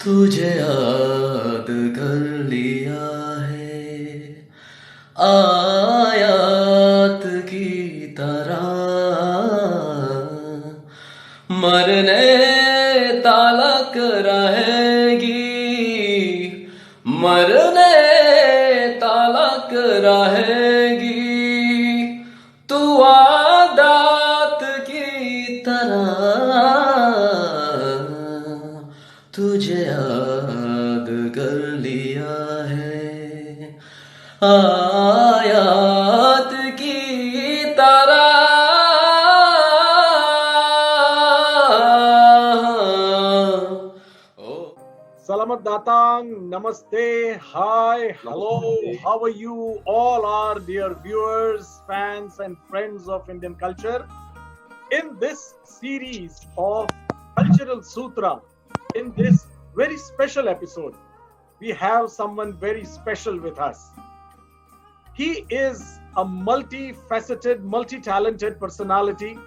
तुझे याद कर लिया है आयात की तरह मरने तलक रहेगी मरने तलक रहेगी तू आदत की तरह तुझे याद कर लिया है आयात की तरह Salamat datang, namaste, hi, hello, Namaste. how are you all our dear viewers, fans and friends of Indian culture? In this series of Cultural Sutra, in this very special episode, we have someone very special with us. He is a multifaceted, multi-talented personality.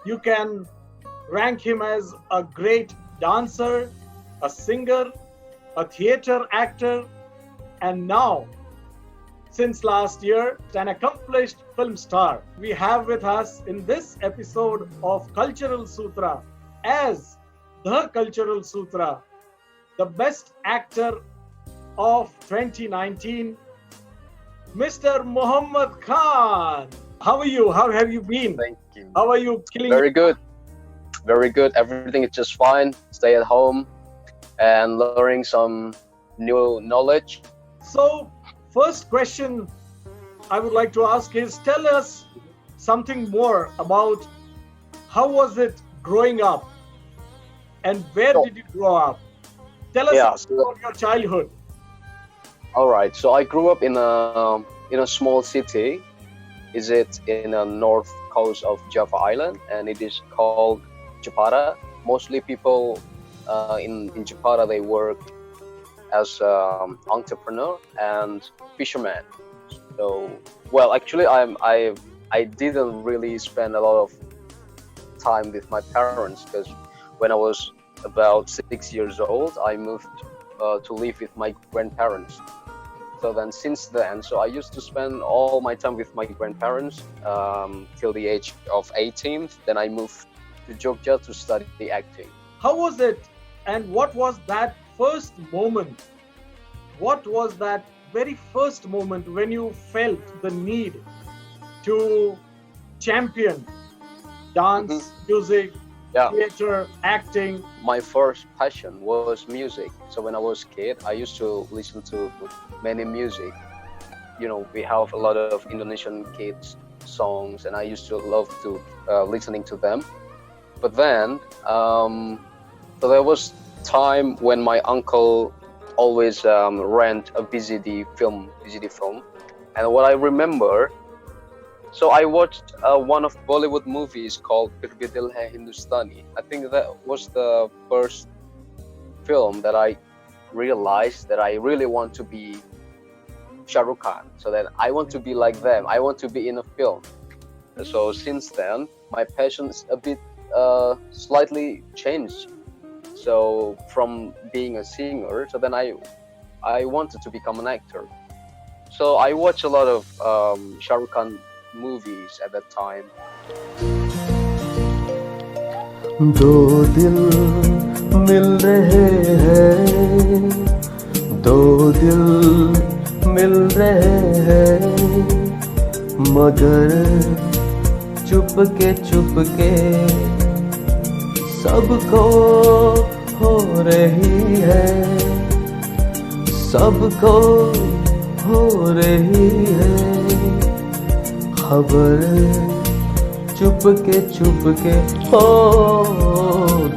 You can rank him as a great dancer, a singer, a theater actor, and now, since last year, an accomplished film star. We have with us in this episode of Cultural Sutra as the Cultural Sutra, the best actor of 2019, Mr. Mohammad Khan. How are you? How have you been? Thank you. How are you killing Very good. Very good. Everything is just fine. Stay at home and learning some new knowledge. So, first question I would like to ask is tell us something more about how was it growing up and where So- did you grow up? Tell us Yeah, something about your childhood. All right. So I grew up in a small city. Is it in the north coast of Java Island, and it is called Jakarta. Mostly people in Jakarta, they work as entrepreneur and fisherman. So, well, actually, I didn't really spend a lot of time with my parents because when I was about 6 years old, I moved to live with my grandparents. So then, since then, so I used to spend all my time with my grandparents till the age of 18. Then I moved to Jogja to study acting. How was it and what was that first moment? What was that very first moment when you felt the need to champion dance, music, Yeah. theater, acting? My first passion was music. So when I was a kid, I used to listen to many music. You know, we have a lot of Indonesian kids songs, and I used to love to listening to them. But then, so there was time when my uncle always rent a VCD film, and what I remember. So I watched one of Bollywood movies called Berbagi Hindustani. I think that was the first film that I realized that I really want to be Shahrukh Khan. So that I want to be like them. I want to be in a film. So since then, my passions a bit slightly changed. So from being a singer, so then I wanted to become an actor. So I watched a lot of Shahrukh Khan movies at that time. दो दिल मिल रहे हैं दो दिल मिल रहे हैं मगर चुपके सबको हो रही है सबको हो रही है खबर चुपके हो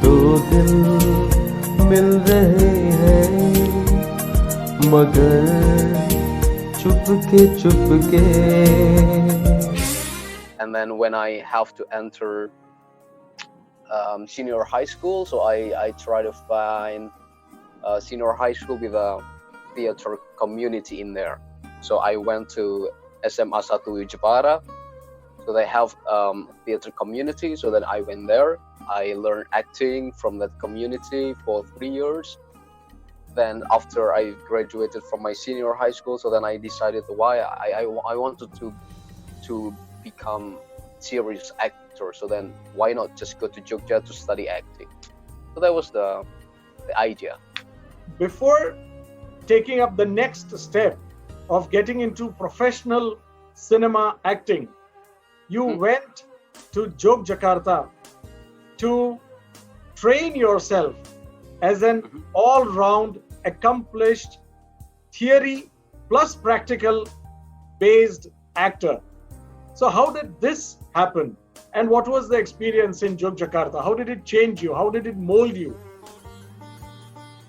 दो दिल मिल रहे हैं मगर चुपके And then when I have to enter senior high school, so I try to find senior high school with a theater community in there. So I went to SMA 1 Jakarta. So they have theater community. So then I went there. I learned acting from that community for 3 years. Then after I graduated from my senior high school, so then I decided why I wanted to become serious actor. So then why not just go to Jogja to study acting? So that was the idea. Before taking up the next step of getting into professional cinema acting, you went to Jakarta to train yourself as an all-round accomplished theory plus practical based actor. So how did this happen? And what was the experience in Jakarta? How did it change you? How did it mold you?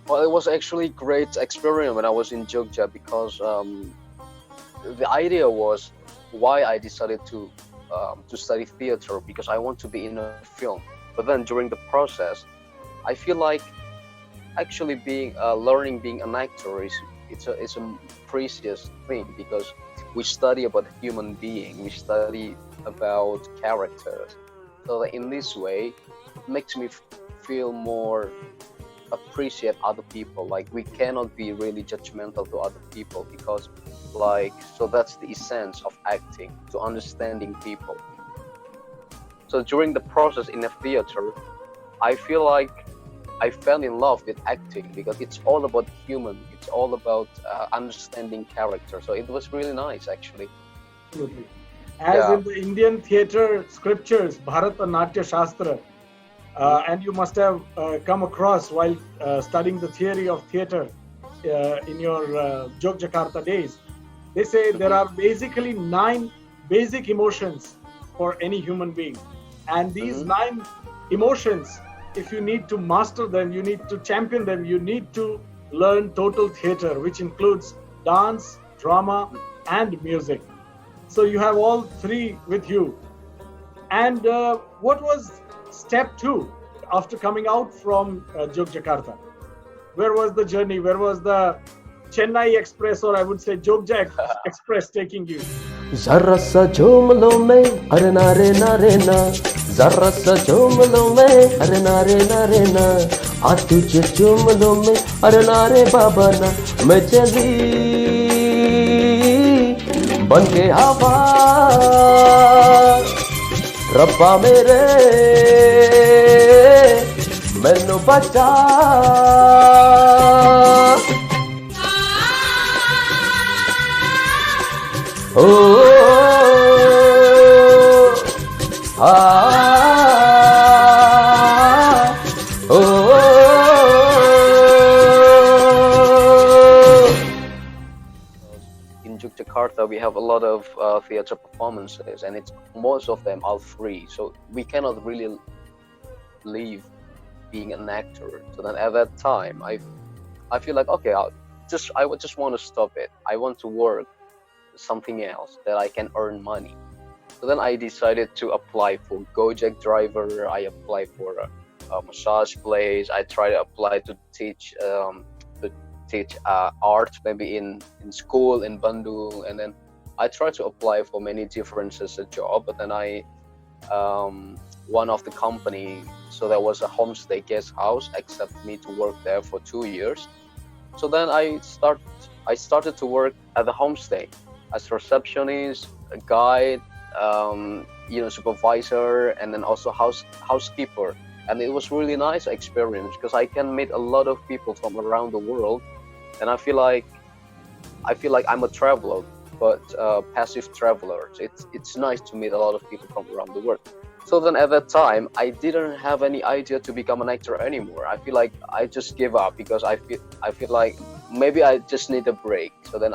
Well, it was actually great experience when I was in Jogja, because the idea was why I decided to study theater, because I want to be in a film. But then during the process, I feel like actually learning being an actor it's a precious thing, because we study about human being, we study about characters. So that in this way, it makes me feel more appreciate other people. Like, we cannot be really judgmental to other people, because so that's the essence of acting, to understanding people. So during the process in a theater, I feel like I fell in love with acting, because it's all about human, it's all about understanding character. So it was really nice, actually. Absolutely. As in the Indian theater scriptures, Bharatanatyam Shastra, and you must have come across while studying the theory of theater in your Jakarta days. They say there are basically 9 basic emotions for any human being. And these 9 emotions, if you need to master them, you need to champion them, you need to learn total theater, which includes dance, drama, and music. So you have all 3 with you. And what was step 2 after coming out from Jakarta? Where was the journey? Where was the Chennai Express, or I would say Jogja Express, taking you? जरा सा झूम लो मैं अरे नारे नारे ना जरा सा झूम लो मैं अरे नारे नारे ना आ तुझे झूम लो मैं अरे नारे बाबा ना मैं चली बन के हवा रब्बा मेरे मैनू बचा In Jakarta, we have a lot of theater performances, and most of them are free. So we cannot really leave being an actor. So then at that time, I feel like, okay, I would just want to stop it. I want to work something else that I can earn money. So then I decided to apply for Gojek driver. I applied for a massage place. I tried to apply to teach art, maybe in school in Bandung, and then I tried to apply for many different jobs. But then one of the company, so there was a homestay guest house, accepted me to work there for 2 years. So then I started to work at the homestay as receptionist, a guide, supervisor, and then also housekeeper. And it was really nice experience, because I can meet a lot of people from around the world, and I feel like I'm a traveler, but passive traveler. It's nice to meet a lot of people from around the world. So then at that time, I didn't have any idea to become an actor anymore. I feel like I just gave up, because I feel like maybe I just need a break. So then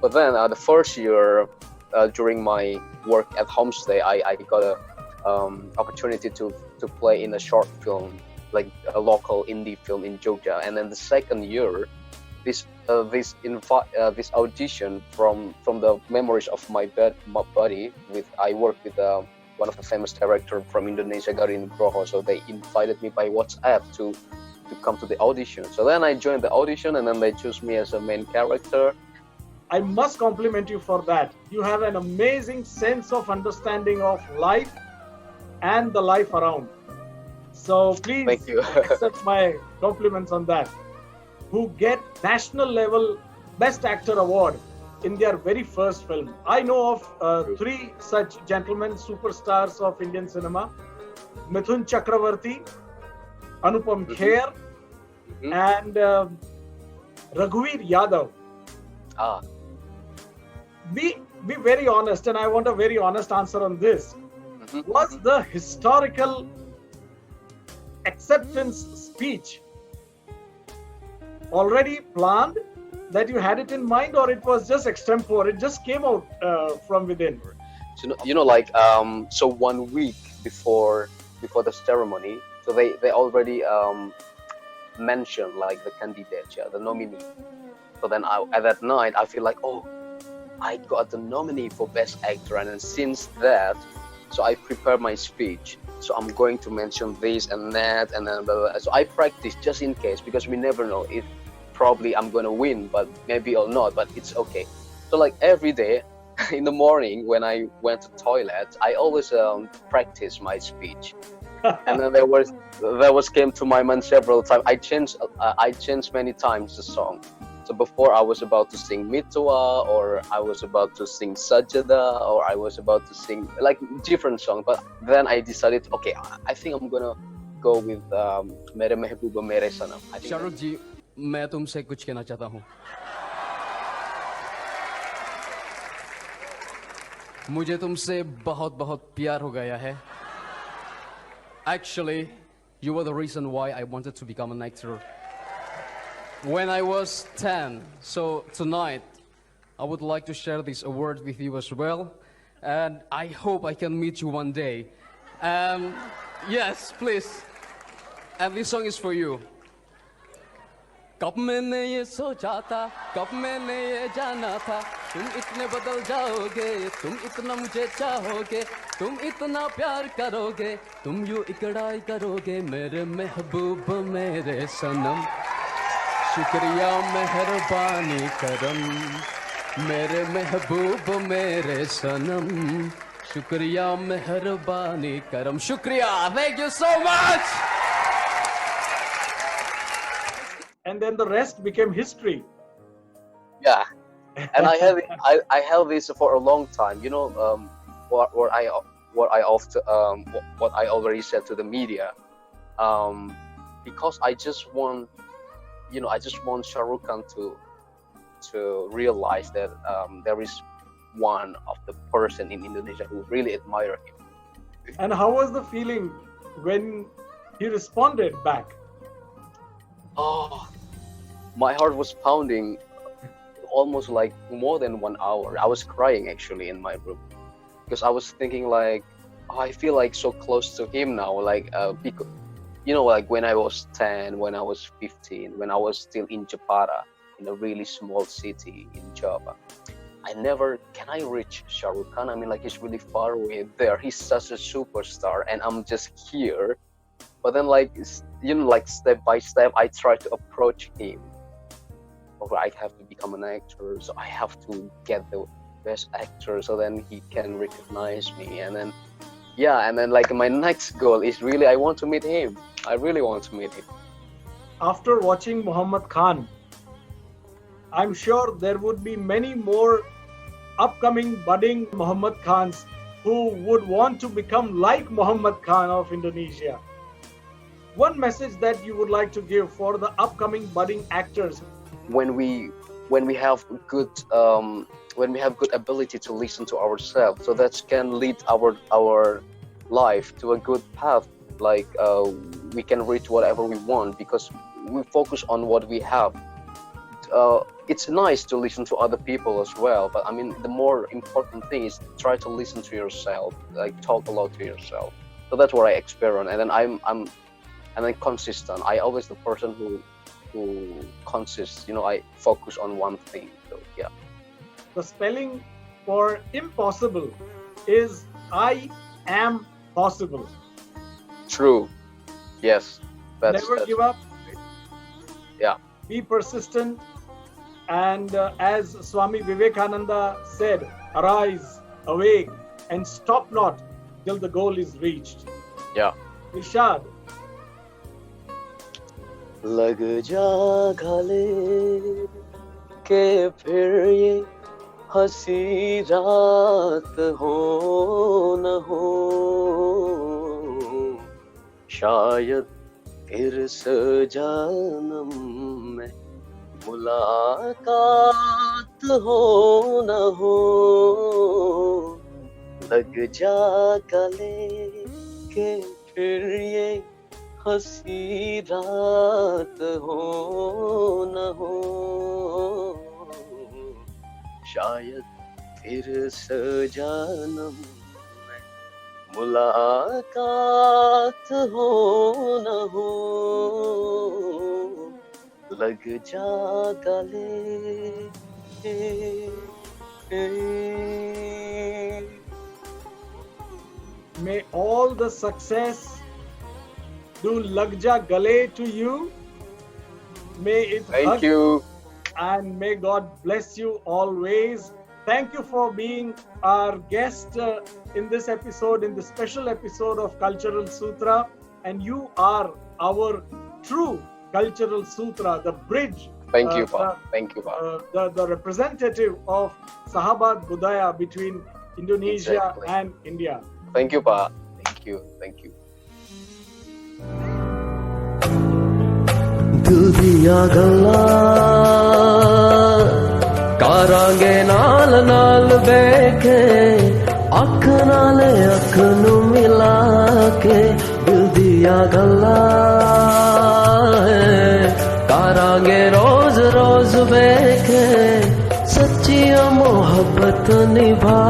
but then the first year during my work at homestay, I got a opportunity to play in a short film, like a local indie film in Jogja. And then the second year, this audition from the memories of my buddy. I worked with one of the famous director from Indonesia, Garin Broho. So they invited me by WhatsApp to come to the audition. So then I joined the audition, and then they chose me as a main character. I must compliment you for that. You have an amazing sense of understanding of life and the life around. So please Thank you. accept my compliments on that. Who get national level Best Actor award in their very first film. I know of 3 such gentlemen, superstars of Indian cinema: Mithun Chakravarti, Anupam Kher, and Raghuveer Yadav. Be very honest, and I want a very honest answer on this. Was the historical acceptance speech already planned, that you had it in mind, or it was just extempore? It just came out from within. So, so 1 week before the ceremony, so they already mentioned like the candidate, the nominee. So then at that night, I feel like, oh, I got the nominee for Best Actor, and then since that, so I prepared my speech. So I'm going to mention this and that, and then blah, blah, blah. So I practice just in case, because we never know if probably I'm gonna win, but maybe or not. But it's okay. So like every day in the morning when I went to toilet, I always practice my speech. And then there was came to my mind several times. I changed many times the song. So before I was about to sing Mitua, or I was about to sing Sajada, or I was about to sing like different songs. But then I decided, okay, I think I'm gonna go with Mere Mehbooba Mere Sanam. Shahrukh जी, मैं तुमसे कुछ कहना चाहता हूँ. मुझे तुमसे बहुत बहुत प्यार हो गया है. Actually, you were the reason why I wanted to become an actor when I was 10. So tonight, I would like to share this award with you as well, and I hope I can meet you one day. Yes, please. And this song is for you. कब मैंने ये सोचा था, कब मैंने ये जाना था, तुम इतने बदल जाओगे, तुम इतना मुझे चाहोगे, तुम इतना प्यार करोगे, तुम यूं इकरार करोगे, मेरे महबूब मेरे सनम, शुक्रिया मेहरबानी करम, मेरे महबूब मेरे सनम, शुक्रिया मेहरबानी करम. शुक्रिया. Thank you so much. And then the rest became history. Yeah, and I have this for a long time. You know, what I already said to the media, because I just want Shahrukh Khan to realize that there is one of the person in Indonesia who really admire him. And how was the feeling when he responded back? Oh, my heart was pounding almost like more than 1 hour. I was crying actually in my room because I was thinking like, oh, I feel like so close to him now. Like, because, like when I was 10, when I was 15, when I was still in Jakarta, in a really small city in Java, can I reach Shahrukh Khan? I mean, like, he's really far away there. He's such a superstar, and I'm just here. But then, like step by step, I try to approach him. Okay, I have to become an actor, so I have to get the best actor, so then he can recognize me. And then, like my next goal is really, I want to meet him. I really want to meet him. After watching Mohammad Khan, I'm sure there would be many more upcoming budding Mohammad Khans who would want to become like Mohammad Khan of Indonesia. One message that you would like to give for the upcoming budding actors? When we have good ability to listen to ourselves, so that can lead our life to a good path. Like we can reach whatever we want because we focus on what we have. It's nice to listen to other people as well, but I mean the more important thing is try to listen to yourself, like talk a lot to yourself. So that's what I experiment, and then I'm consistent. I always the person who consists. I focus on one thing. So yeah. The spelling for impossible is I am possible. True. Yes. Never give up. Yeah. Be persistent. And as Swami Vivekananda said, arise, awake, and stop not till the goal is reached. Yeah. Irshad. लग जा गले के फिर ये हंसी रात हो न हो, शायद फिर से जन्म में मुलाकात हो न हो. लग जा गले के फिर ये हंसी रात हो न हो, शायद फिर से जन्म में मुलाकात हो न हो. लग जा गले. May all the success do Lagja Gale to you. May it Thank hug you. and may God bless you always. Thank you for being our guest in this episode, in this special episode of Cultural Sutra. And you are our true Cultural Sutra, the bridge. Thank you, Pa. Thank you, Pa. The representative of Sahabat Budaya between Indonesia Exactly. and India. Thank you, Pa. Thank you. Thank you. दिल दिया गल्ला करांगे नाल नाल बैके, अख नाल अख नू मिला के. दिल दिया गल्ला करांगे रोज रोज बैके, सच्चिया मोहब्बत निभा